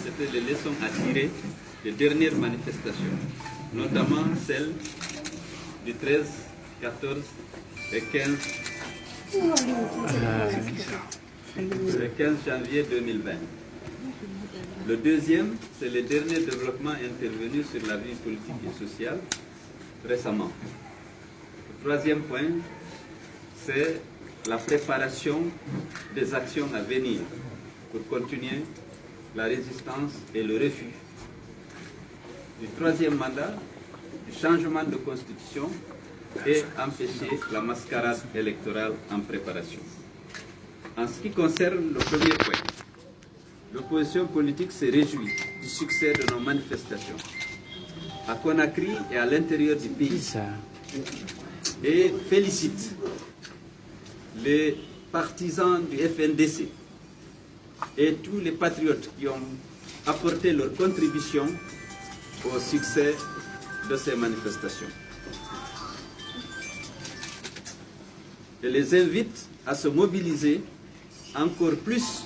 c'était les leçons à tirer des dernières manifestations, notamment celle du 13, 14 et 15 janvier 2020. Le deuxième, c'est les derniers développements intervenus sur la vie politique et sociale récemment. Le troisième point, c'est la préparation des actions à venir pour continuer la résistance et le refus du troisième mandat, du changement de constitution et empêcher la mascarade électorale en préparation. En ce qui concerne le premier point, l'opposition politique se réjouit du succès de nos manifestations à Conakry et à l'intérieur du pays et félicite les partisans du FNDC et tous les patriotes qui ont apporté leur contribution au succès de ces manifestations. Je les invite à se mobiliser encore plus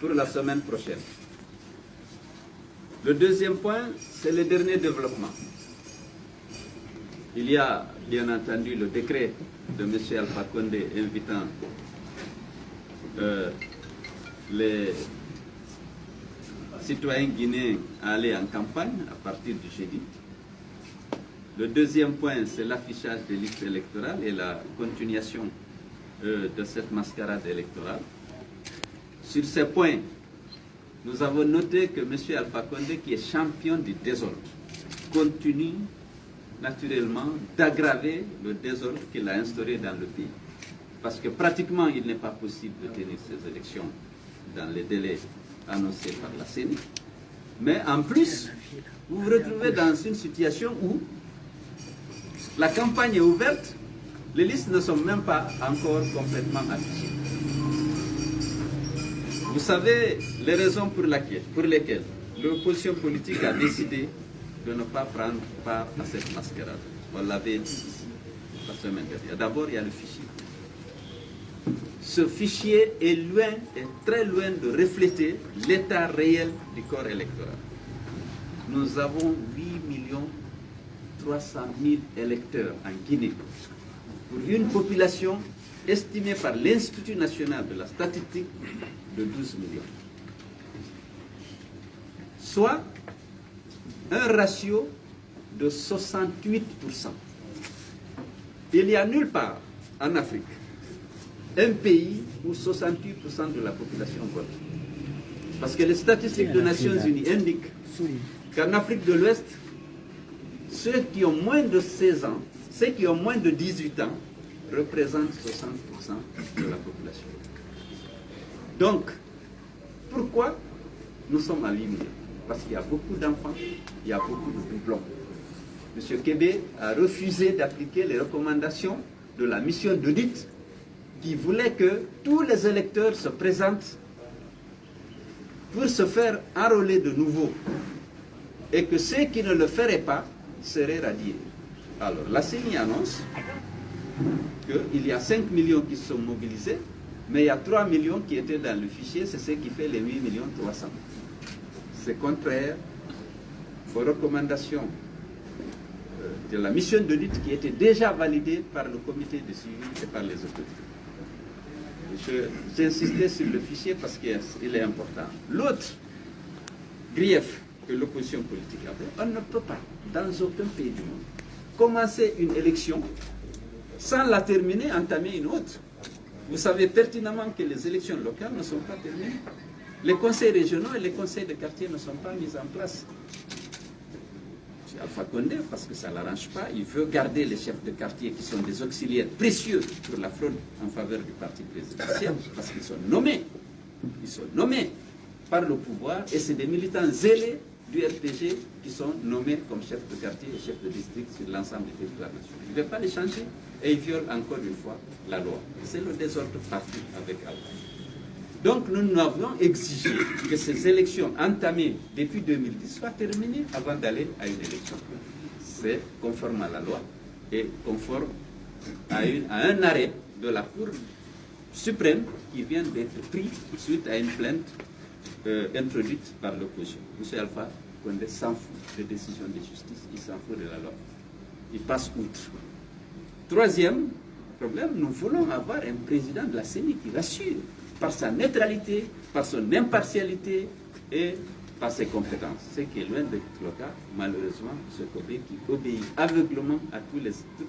pour la semaine prochaine. Le deuxième point, c'est le dernier développement. Il y a bien entendu le décret de M. Alpha Condé invitant les citoyens guinéens à aller en campagne à partir du jeudi. Le deuxième point, c'est l'affichage des listes électorales et la continuation de cette mascarade électorale. Sur ces points, nous avons noté que M. Alpha Condé, qui est champion du désordre, continue naturellement d'aggraver le désordre qu'il a instauré dans le pays. Parce que pratiquement, il n'est pas possible de tenir ces élections dans les délais annoncés par la CENI. Mais en plus, vous vous retrouvez dans une situation où la campagne est ouverte, les listes ne sont même pas encore complètement affichées. Vous savez les raisons pour lesquelles l'opposition politique a décidé de ne pas prendre part à cette mascarade. On l'avait dit ici la semaine dernière. D'abord, il y a le fichier. Ce fichier est très loin de refléter l'état réel du corps électoral. Nous avons 8,3 millions électeurs en Guinée, pour une population estimée par l'Institut national de la statistique de 12 millions. Soit un ratio de 68%. Il n'y a nulle part en Afrique un pays où 68% de la population vote. Parce que les statistiques des Nations Unies indiquent qu'en Afrique de l'Ouest, ceux qui ont moins de 16 ans, ceux qui ont moins de 18 ans, représentent 60% de la population. Donc, pourquoi nous sommes à 8 millions? Parce qu'il y a beaucoup d'enfants, il y a beaucoup de doublons. M. Kébé a refusé d'appliquer les recommandations de la mission d'audit qui voulait que tous les électeurs se présentent pour se faire enrôler de nouveau et que ceux qui ne le feraient pas seraient radiés. Alors, la CENI annonce qu'il y a 5 millions qui se sont mobilisés, mais il y a 3 millions qui étaient dans le fichier, c'est ce qui fait les 8 300 000. C'est contraire aux recommandations de la mission d'audit qui était déjà validée par le comité de suivi et par les autorités. J'ai insisté sur le fichier parce qu'il est important. L'autre grief que l'opposition politique a fait, on ne peut pas, dans aucun pays du monde, commencer une élection sans la terminer, entamer une autre. Vous savez pertinemment que les élections locales ne sont pas terminées. Les conseils régionaux et les conseils de quartier ne sont pas mis en place. Alpha Condé, parce que ça ne l'arrange pas, il veut garder les chefs de quartier qui sont des auxiliaires précieux pour la fraude en faveur du parti présidentiel, parce qu'ils sont nommés. Ils sont nommés par le pouvoir et c'est des militants zélés du RPG qui sont nommés comme chefs de quartier et chefs de district sur l'ensemble du territoire national. Il ne veut pas les changer et il viole encore une fois la loi. C'est le désordre parti avec Alpha. Donc nous avions exigé que ces élections entamées depuis 2010 soient terminées avant d'aller à une élection. C'est conforme à la loi et conforme à un arrêt de la Cour suprême qui vient d'être pris suite à une plainte introduite par l'opposition. M. Alpha Condé s'en fout des décisions de justice, il s'en fout de la loi. Il passe outre. Troisième problème, nous voulons avoir un président de la CENI qui rassure par sa neutralité, par son impartialité et par ses compétences. Ce qui est loin d'être le cas, malheureusement, ce Kobé qui obéit aveuglement à toutes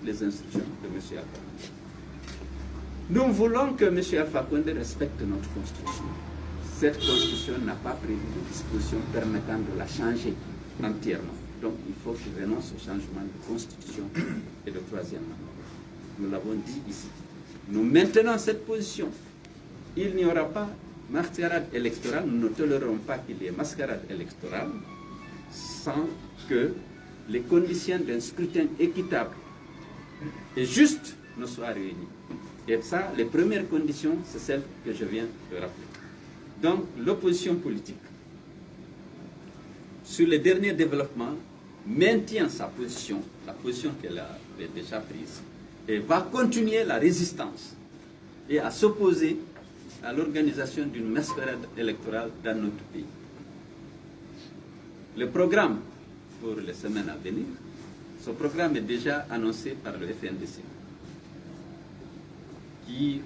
les instructions de M. Alpha. Nous voulons que M. Alpha Condé respecte notre Constitution. Cette Constitution n'a pas prévu de dispositions permettant de la changer entièrement. Donc il faut qu'il renonce au changement de Constitution et de troisième mandat. Nous l'avons dit ici. Nous maintenons cette position. Il n'y aura pas mascarade électorale, nous ne tolérerons pas qu'il y ait mascarade électorale sans que les conditions d'un scrutin équitable et juste ne soient réunies. Et ça, les premières conditions, c'est celles que je viens de rappeler. Donc, l'opposition politique, sur les derniers développements, maintient sa position, la position qu'elle avait déjà prise, et va continuer la résistance et à s'opposer à l'organisation d'une mascarade électorale dans notre pays. Le programme pour les semaines à venir, ce programme est déjà annoncé par le FNDC, qui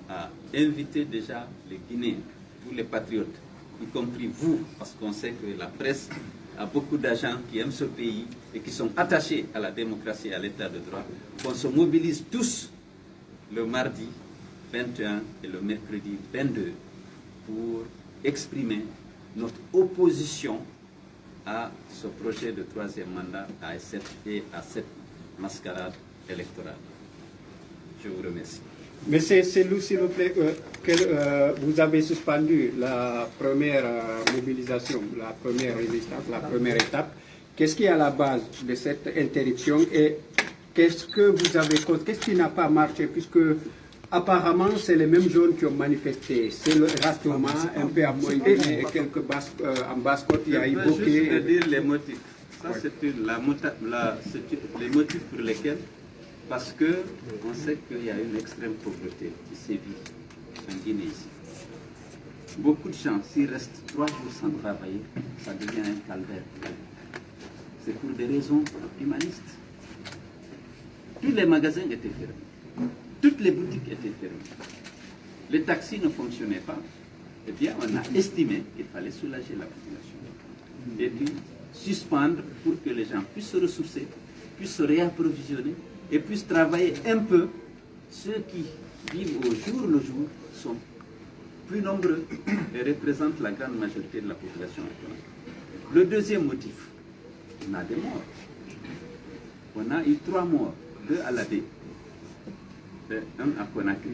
a invité déjà les Guinéens, tous les patriotes, y compris vous, parce qu'on sait que la presse a beaucoup d'agents qui aiment ce pays et qui sont attachés à la démocratie et à l'état de droit, qu'on se mobilise tous le mardi 21 et le mercredi 22 pour exprimer notre opposition à ce projet de troisième mandat et à cette mascarade électorale. Je vous remercie. Monsieur Selou, s'il vous plaît, vous avez suspendu la première mobilisation, la première résistance, la première étape. Qu'est-ce qui est à la base de cette interruption et qu'est-ce qui n'a pas marché, puisque apparemment c'est les mêmes jeunes qui ont manifesté. C'est le rassemblement un peu à Moïse et quelques en Basse-Côte, il y a évoqué. Je vais juste dire les motifs. Ça, c'est les motifs pour lesquels. Parce qu'on sait qu'il y a une extrême pauvreté qui sévit en Guinée ici. Beaucoup de gens, s'ils restent 3 jours sans travailler, ça devient un calvaire. C'est pour des raisons humanistes. Tous les magasins étaient fermés. Toutes les boutiques étaient fermées. Les taxis ne fonctionnaient pas. Eh bien, on a estimé qu'il fallait soulager la population. Et puis, suspendre pour que les gens puissent se ressourcer, puissent se réapprovisionner, et puissent travailler un peu. Ceux qui vivent au jour le jour sont plus nombreux et représentent la grande majorité de la population actuelle. Le deuxième motif, on a des morts. On a eu 3 morts, 2 à l'AD, un à Conakry.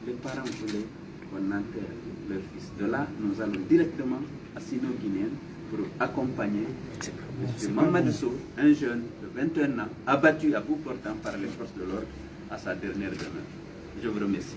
Les parents voulaient qu'on enterre leur fils. De là, nous allons directement à Sino-Guinéen pour accompagner M. Mamadou Sow, un jeune de 21 ans, abattu à bout portant par les forces de l'ordre à sa dernière demeure. Je vous remercie.